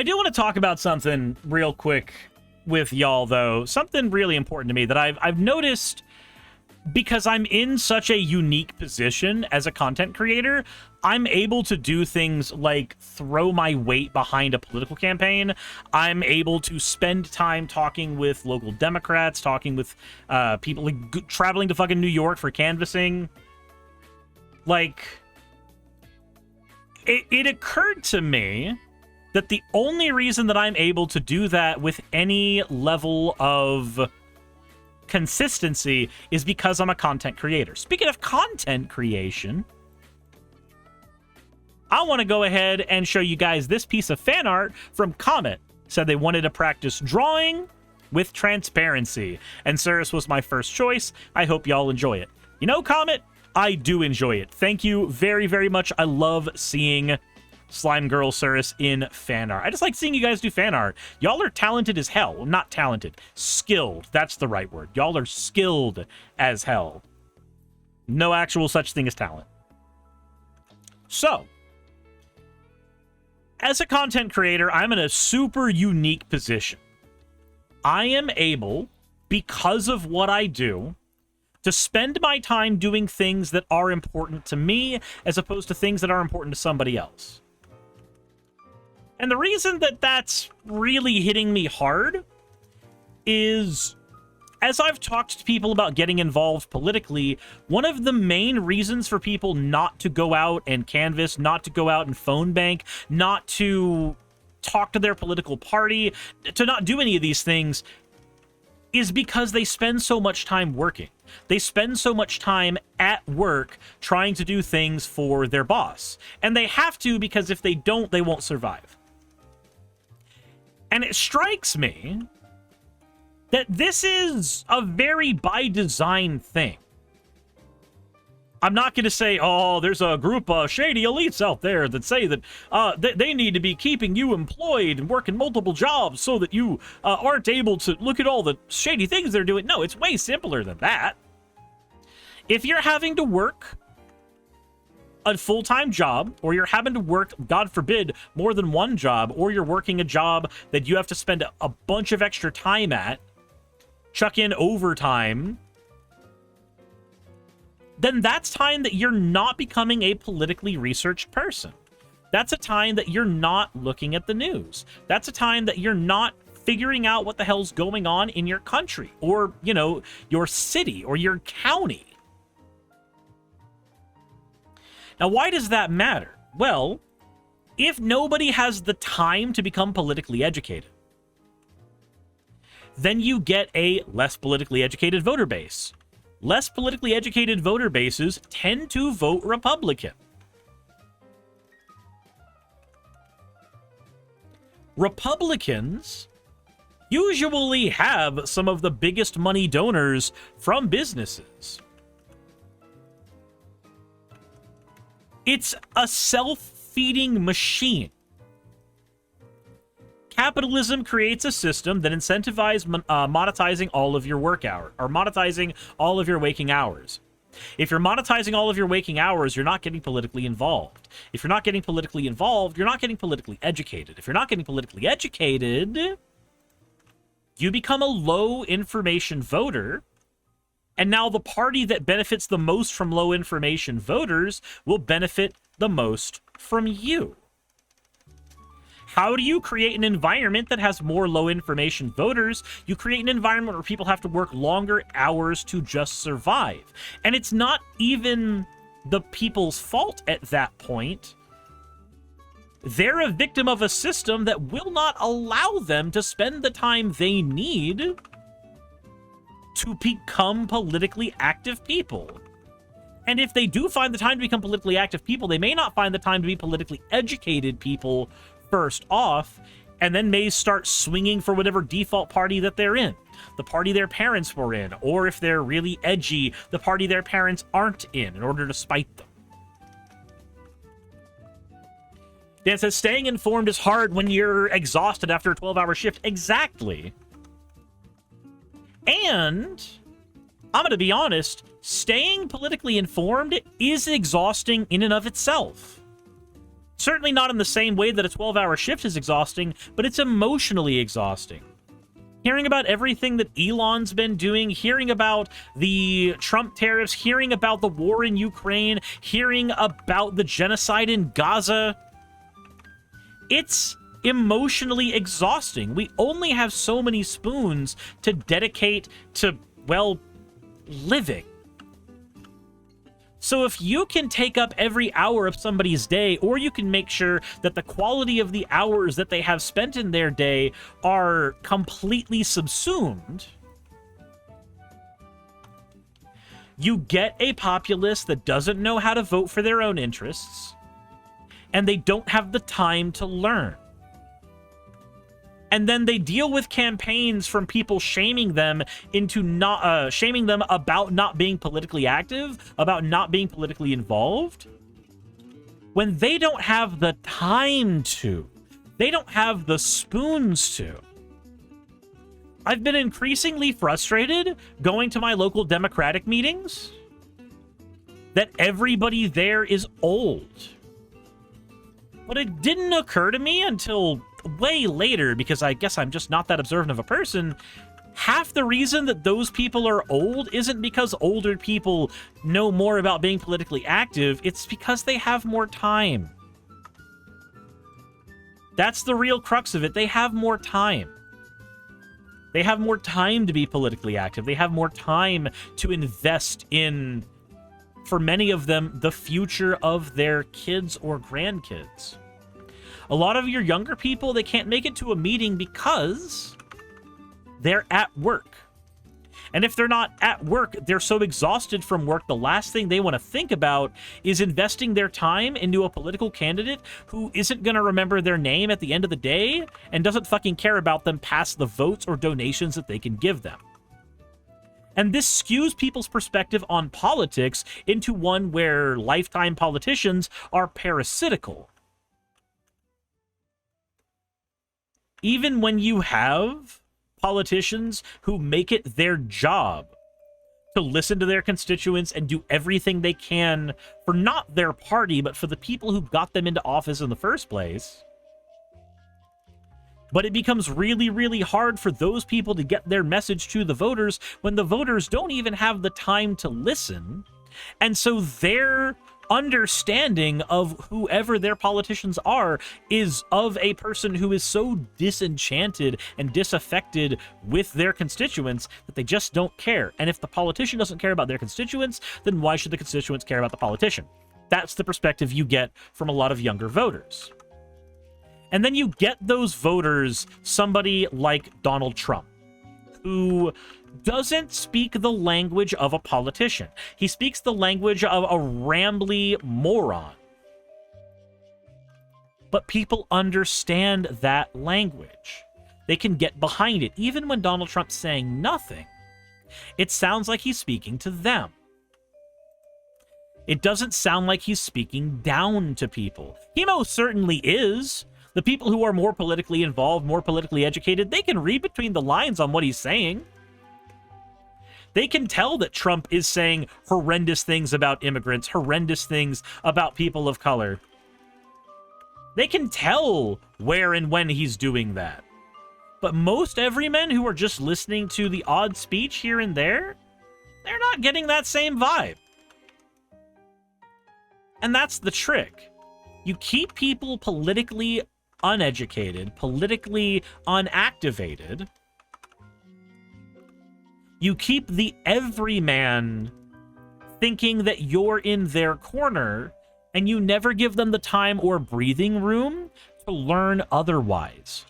I do want to talk about something real quick with y'all, though. Something really important to me that I've noticed, because I'm in such a unique position as a content creator. I'm able to do things like throw my weight behind a political campaign. I'm able to spend time talking with local Democrats, talking with people, like, traveling to fucking New York for canvassing. Like, it occurred to me that the only reason that I'm able to do that with any level of consistency is because I'm a content creator. Speaking of content creation, I want to go ahead and show you guys this piece of fan art from Comet. Said they wanted to practice drawing with transparency, and Suris was my first choice. I hope y'all enjoy it. You know, Comet, I do enjoy it. Thank you very, very much. I love seeing Slime Girl Suris in fan art. I just like seeing you guys do fan art. Y'all are talented as hell. Well, not talented. Skilled. That's the right word. Y'all are skilled as hell. No actual such thing as talent. So, as a content creator, I'm in a super unique position. I am able, because of what I do, to spend my time doing things that are important to me as opposed to things that are important to somebody else. And the reason that that's really hitting me hard is, as I've talked to people about getting involved politically, one of the main reasons for people not to go out and canvass, not to go out and phone bank, not to talk to their political party, to not do any of these things, is because they spend so much time working. They spend so much time at work trying to do things for their boss. And they have to, because if they don't, they won't survive. And it strikes me that this is a very by design thing. I'm not going to say, oh, there's a group of shady elites out there that say that they need to be keeping you employed and working multiple jobs so that you aren't able to look at all the shady things they're doing. No, it's way simpler than that. If you're having to work a full-time job, or you're having to work, God forbid, more than one job, or you're working a job that you have to spend a bunch of extra time at, chuck in overtime, then that's time that you're not becoming a politically researched person. That's a time that you're not looking at the news. That's a time that you're not figuring out what the hell's going on in your country, or, you know, your city, or your county. Now, why does that matter? Well, if nobody has the time to become politically educated, then you get a less politically educated voter base. Less politically educated voter bases tend to vote Republican. Republicans usually have some of the biggest money donors from businesses. It's a self-feeding machine. Capitalism creates a system that incentivizes monetizing all of your work hours, or monetizing all of your waking hours. If you're monetizing all of your waking hours, you're not getting politically involved. If you're not getting politically involved, you're not getting politically educated. If you're not getting politically educated, you become a low information voter. And now the party that benefits the most from low information voters will benefit the most from you. How do you create an environment that has more low information voters? You create an environment where people have to work longer hours to just survive. And it's not even the people's fault at that point. They're a victim of a system that will not allow them to spend the time they need to become politically active people. And if they do find the time to become politically active people, they may not find the time to be politically educated people first off, and then may start swinging for whatever default party that they're in. The party their parents were in, or if they're really edgy, the party their parents aren't in order to spite them. Dan says, staying informed is hard when you're exhausted after a 12-hour shift. Exactly. And I'm going to be honest, staying politically informed is exhausting in and of itself. Certainly not in the same way that a 12-hour shift is exhausting, but it's emotionally exhausting. Hearing about everything that Elon's been doing, hearing about the Trump tariffs, hearing about the war in Ukraine, hearing about the genocide in Gaza. It's emotionally exhausting. We only have so many spoons to dedicate to, well, living. So if you can take up every hour of somebody's day, or you can make sure that the quality of the hours that they have spent in their day are completely subsumed, you get a populace that doesn't know how to vote for their own interests, and they don't have the time to learn. And then they deal with campaigns from people shaming them into not shaming them about not being politically active, about not being politically involved, when they don't have the time to. They don't have the spoons to. I've been increasingly frustrated going to my local Democratic meetings that everybody there is old. But it didn't occur to me until way later, because I guess I'm just not that observant of a person. Half the reason that those people are old isn't because older people know more about being politically active. It's because they have more time. That's the real crux of it. They have more time. They have more time to be politically active. They have more time to invest in, for many of them, the future of their kids or grandkids. A lot of your younger people, they can't make it to a meeting because they're at work. And if they're not at work, they're so exhausted from work, the last thing they want to think about is investing their time into a political candidate who isn't going to remember their name at the end of the day and doesn't fucking care about them past the votes or donations that they can give them. And this skews people's perspective on politics into one where lifetime politicians are parasitical. Even when you have politicians who make it their job to listen to their constituents and do everything they can for not their party, but for the people who got them into office in the first place. But it becomes really, really hard for those people to get their message to the voters when the voters don't even have the time to listen. And so their understanding of whoever their politicians are is of a person who is so disenchanted and disaffected with their constituents that they just don't care. And if the politician doesn't care about their constituents, then why should the constituents care about the politician? That's the perspective you get from a lot of younger voters. And then you get those voters, somebody like Donald Trump, who doesn't speak the language of a politician. He speaks the language of a rambly moron. But people understand that language. They can get behind it. Even when Donald Trump's saying nothing, it sounds like he's speaking to them. It doesn't sound like he's speaking down to people. He most certainly is. The people who are more politically involved, more politically educated, they can read between the lines on what he's saying. They can tell that Trump is saying horrendous things about immigrants, horrendous things about people of color. They can tell where and when he's doing that. But most everymen who are just listening to the odd speech here and there, they're not getting that same vibe. And that's the trick. You keep people politically uneducated, politically unactivated. You keep the everyman thinking that you're in their corner, and you never give them the time or breathing room to learn otherwise.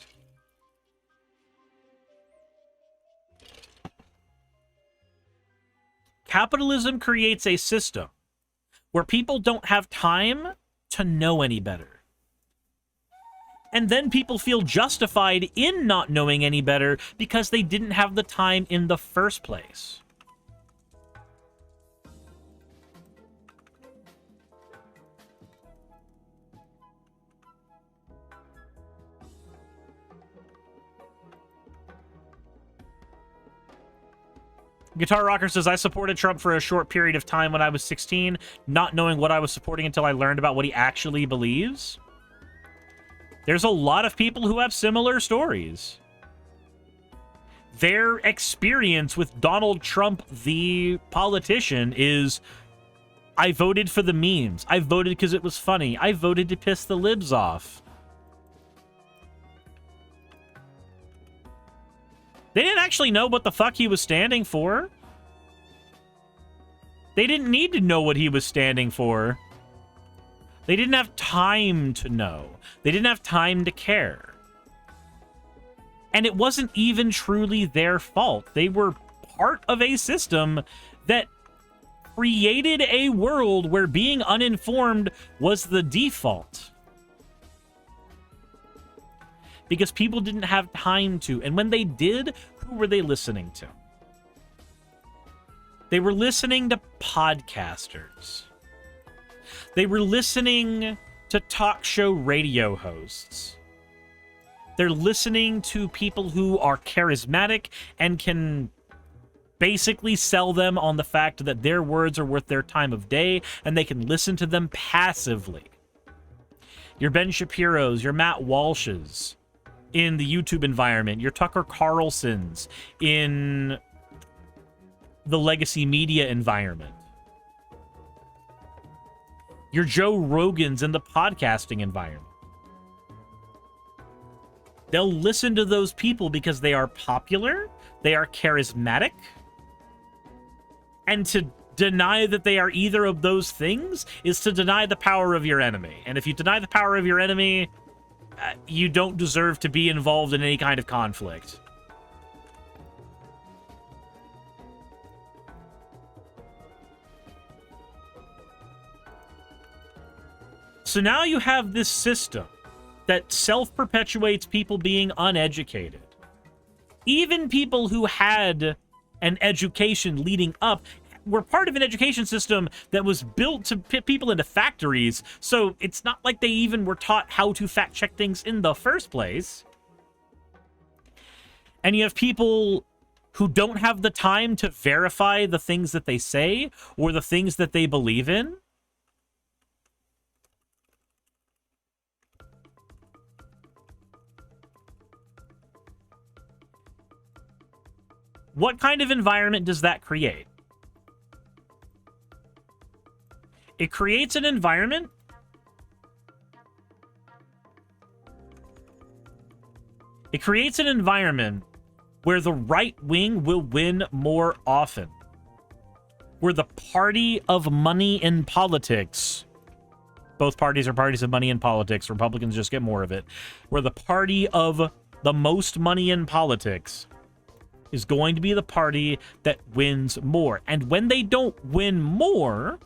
Capitalism creates a system where people don't have time to know any better. And then people feel justified in not knowing any better because they didn't have the time in the first place. Guitar Rocker says, I supported Trump for a short period of time when I was 16, not knowing what I was supporting until I learned about what he actually believes. There's a lot of people who have similar stories. Their experience with Donald Trump, the politician, is, I voted for the memes. I voted because it was funny. I voted to piss the libs off. They didn't actually know what the fuck he was standing for. They didn't need to know what he was standing for. They didn't have time to know. They didn't have time to care. And it wasn't even truly their fault. They were part of a system that created a world where being uninformed was the default. Because people didn't have time to. And when they did, who were they listening to? They were listening to podcasters. They were listening to talk show radio hosts. They're listening to people who are charismatic and can basically sell them on the fact that their words are worth their time of day, and they can listen to them passively. Your Ben Shapiro's, your Matt Walsh's in the YouTube environment, your Tucker Carlson's in the legacy media environment, your Joe Rogan's in the podcasting environment. They'll listen to those people because they are popular, they are charismatic, and to deny that they are either of those things is to deny the power of your enemy. And if you deny the power of your enemy, you don't deserve to be involved in any kind of conflict. So now you have this system that self-perpetuates people being uneducated. Even people who had an education leading up were part of an education system that was built to put people into factories, so it's not like they even were taught how to fact-check things in the first place. And you have people who don't have the time to verify the things that they say or the things that they believe in. What kind of environment does that create? It creates an environment where the right wing will win more often. Where the party of money in politics, both parties are parties of money in politics, Republicans just get more of it, where the party of the most money in politics is going to be the party that wins more. And when they don't win more,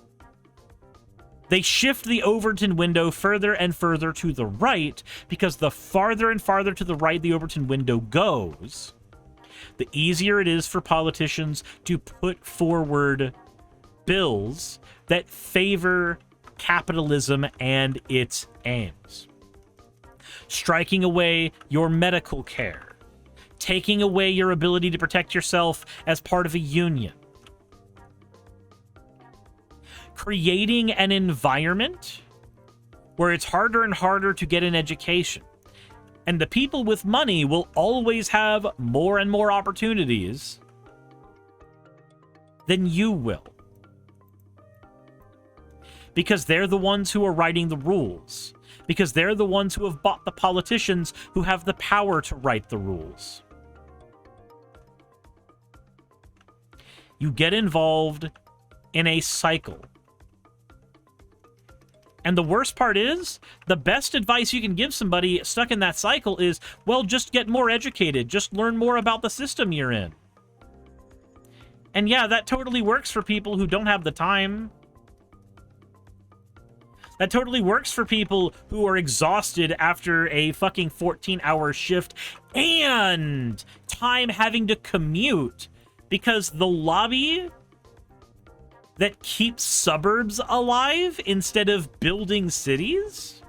they shift the Overton window further and further to the right, because the farther and farther to the right the Overton window goes, the easier it is for politicians to put forward bills that favor capitalism and its aims. Striking away your medical care, taking away your ability to protect yourself as part of a union, creating an environment where it's harder and harder to get an education. And the people with money will always have more and more opportunities than you will. Because they're the ones who are writing the rules. Because they're the ones who have bought the politicians who have the power to write the rules. You get involved in a cycle. And the worst part is, the best advice you can give somebody stuck in that cycle is, well, just get more educated. Just learn more about the system you're in. And yeah, that totally works for people who don't have the time. That totally works for people who are exhausted after a fucking 14-hour shift and time having to commute, because the lobby that keeps suburbs alive instead of building cities,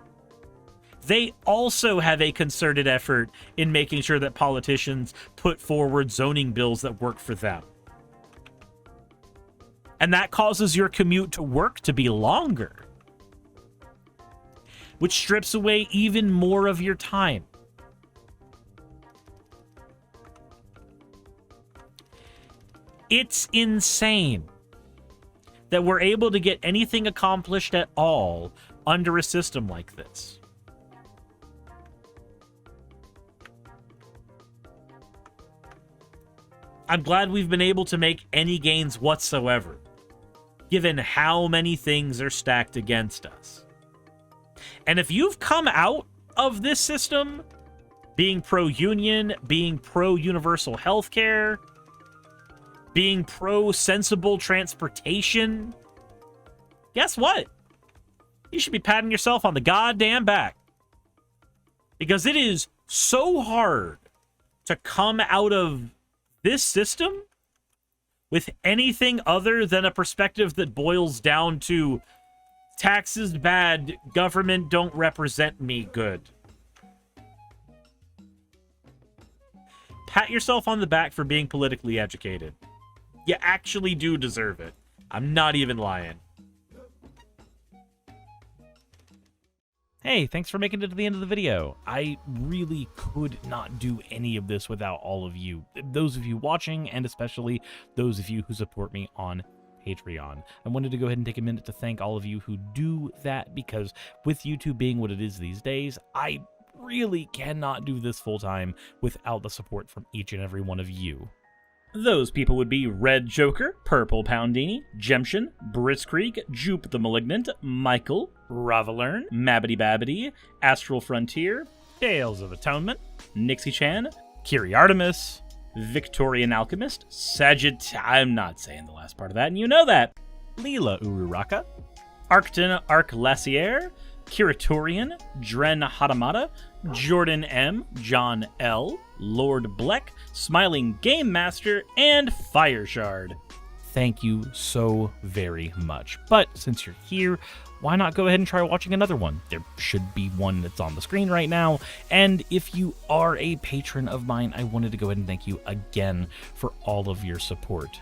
they also have a concerted effort in making sure that politicians put forward zoning bills that work for them. And that causes your commute to work to be longer. which strips away even more of your time. It's insane that we're able to get anything accomplished at all under a system like this. I'm glad we've been able to make any gains whatsoever, given how many things are stacked against us. And if you've come out of this system being pro-union, being pro-universal healthcare, being pro-sensible transportation, guess what? You should be patting yourself on the goddamn back. Because it is so hard to come out of this system with anything other than a perspective that boils down to taxes bad, government don't represent me good. Pat yourself on the back for being politically educated. You actually do deserve it. I'm not even lying. Hey, thanks for making it to the end of the video. I really could not do any of this without all of you. Those of you watching, and especially those of you who support me on Patreon. I wanted to go ahead and take a minute to thank all of you who do that, because with YouTube being what it is these days, I really cannot do this full time without the support from each and every one of you. Those people would be Red Joker, Purple Poundini, Jemshin, Britzkrieg, Jupe the Malignant, Michael, Ravalern, Mabbity Babbity, Astral Frontier, Tales of Atonement, Nixie Chan, Kiri Artemis, Victorian Alchemist, I'm not saying the last part of that, and you know that, Leela Ururaka, Arcton Arclacier, Kiratorian, Dren Hadamata, Jordan M, John L, Lord Bleck, Smiling Game Master, and Fireshard. Thank you so very much. But since you're here, why not go ahead and try watching another one? There should be one that's on the screen right now. And if you are a patron of mine, I wanted to go ahead and thank you again for all of your support.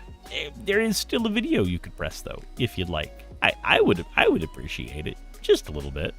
There is still a video you could press though, if you'd like. I would appreciate it just a little bit.